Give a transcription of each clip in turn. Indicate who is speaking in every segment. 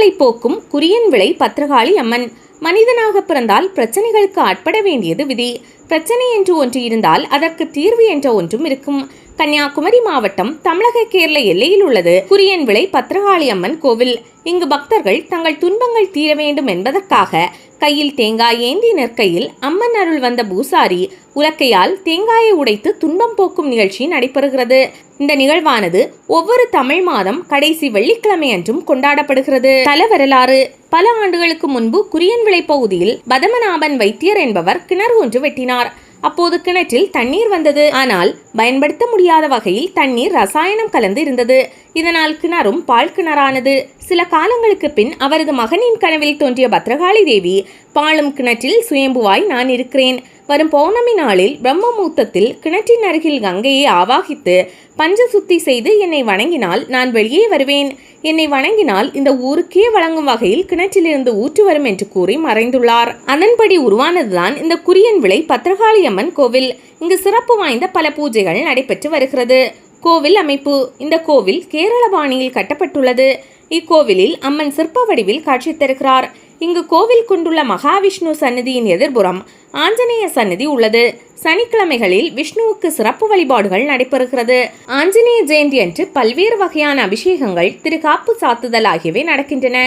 Speaker 1: துன்பங்களை போக்கும் குறியன் விளை பத்திரகாளி அம்மன். மனிதனாக பிறந்தால் பிரச்சனைகளுக்கு ஆட்பட வேண்டியது விதி. பிரச்சனை என்று ஒன்று இருந்தால் அதற்கு தீர்வு என்ற ஒன்றும் இருக்கும். கன்னியாகுமரி மாவட்டம் தமிழக கேரள எல்லையில் உள்ளது குறியன் விளை பத்திரகாளி அம்மன் கோவில். இங்கு பக்தர்கள் தங்கள் துன்பங்கள் தீர வேண்டும் என்பதற்காக கையில் தேங்காய் ஏந்தி நிற்கையில் அம்மன் அருள் வந்த பூசாரி உலக்கையால் தேங்காயை உடைத்து துன்பம் போக்கும் நிகழ்ச்சி நடைபெறுகிறது. இந்த நிகழ்வானது ஒவ்வொரு தமிழ் மாதம் கடைசி வெள்ளிக்கிழமை அன்றும் கொண்டாடப்படுகிறது. தல வரலாறு: பல ஆண்டுகளுக்கு முன்பு குறியன் விளை பகுதியில் பதமநாபன் வைத்தியர் என்பவர் கிணறு ஒன்று வெட்டினார். அப்போது கிணற்றில் தண்ணீர் வந்தது. ஆனால் பயன்படுத்த முடியாத வகையில் தண்ணீர் ரசாயனம் கலந்து இருந்தது. இதனால் கிணறும் பால் கிணறானது. சில காலங்களுக்கு பின் அவரது மகனின் கனவில் தோன்றிய பத்ரகாளி தேவி, பாழும் கிணற்றில் சுயம்புவாய் நான் இருக்கிறேன். வரும் பௌர்ணமி நாளில் பிரம்ம முகூர்த்தத்தில் கிணற்றின் அருகில் கங்கையை ஆவாகித்து பஞ்சசுத்தி செய்து என்னை வணங்கினால் நான் வெளியே வருவேன். என்னை வணங்கினால் இந்த ஊருக்கே வழங்கும் வகையில் கிணற்றிலிருந்து ஊற்று வரும் என்று கூறி மறைந்துள்ளார். அதன்படி உருவானதுதான் இந்த குறியன் விளை பத்திரகாளி அம்மன் கோவில். இங்கு சிறப்பு வாய்ந்த பல பூஜைகள் நடைபெற்று வருகிறது. கோவில் அமைப்பு: இந்த கோவில் கேரள பாணியில் கட்டப்பட்டுள்ளது. இக்கோவிலில் அம்மன் சிற்ப வடிவில் காட்சி தருகிறார். இங்கு கோவில் கொண்டுள்ள மகாவிஷ்ணு சன்னதியின் எதிர்புறம் ஆஞ்சநேய சன்னதி உள்ளது. சனிக்கிழமைகளில் விஷ்ணுவுக்கு சிறப்பு வழிபாடுகள் நடைபெறுகிறது. ஆஞ்சநேய ஜெயந்தி அன்று பல்வேறு வகையான அபிஷேகங்கள், திருக்காப்பு சாத்துதல் ஆகியவை நடக்கின்றன.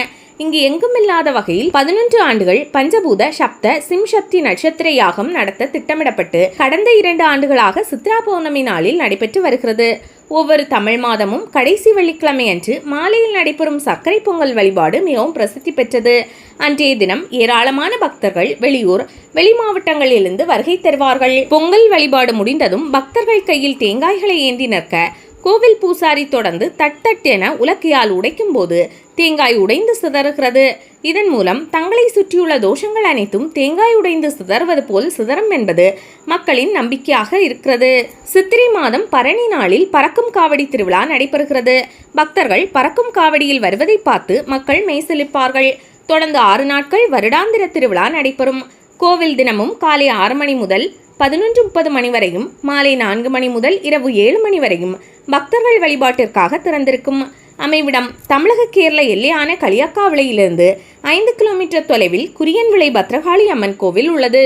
Speaker 1: இங்கு எங்குமில்லாத வகையில் 11 ஆண்டுகள் பஞ்சபூத சப்த சிம்சக்தி நட்சத்திர யாகம் நடத்த திட்டமிடப்பட்டு கடந்த 2 ஆண்டுகளாக சித்ரா பௌர்ணமி நாளில் நடைபெற்று வருகிறது. ஒவ்வொரு தமிழ் மாதமும் கடைசி வெள்ளிக்கிழமை அன்று மாலையில் நடைபெறும் சர்க்கரை பொங்கல் வழிபாடு மிகவும் பிரசித்தி பெற்றது. அன்றைய தினம் ஏராளமான பக்தர்கள் வெளியூர், வெளி மாவட்டங்களிலிருந்து வருகை தருவார்கள். பொங்கல் வழிபாடு முடிந்ததும் பக்தர்கள் கையில் தேங்காய்களை ஏந்தி நிற்க கோவில் பூசாரி தொடர்ந்து தட்டென உலக்கையால் உடைக்கும் போது தேங்காய் உடைந்து சிதறுகிறது. இதன் மூலம் தங்களை சுற்றியுள்ள தோஷங்கள் அனைத்தும் தேங்காய் உடைந்து சிதறுவது போல் சிதறும் என்பது மக்களின் நம்பிக்கையாக இருக்கிறது. சித்திரை மாதம் பரணி நாளில் பறக்கும் காவடி திருவிழா நடைபெறுகிறது. பக்தர்கள் பறக்கும் காவடியில் வருவதை பார்த்து மக்கள் மெய்சிலிர்ப்பார்கள். தொடர்ந்து 6 நாட்கள் வருடாந்திர திருவிழா நடைபெறும். கோவில் தினமும் காலை 6 மணி முதல் 11:30 மணி வரையும், மாலை 4 மணி முதல் இரவு 7 மணி வரையும் பக்தர்கள் வழிபாட்டிற்காக திறந்திருக்கும். அமைவிடம்: தமிழக கேரள எல்லையான களியக்காவிளையிலிருந்து 5 கிலோமீட்டர் தொலைவில் குறியன் விளை பத்ரகாளி அம்மன் கோவில் உள்ளது.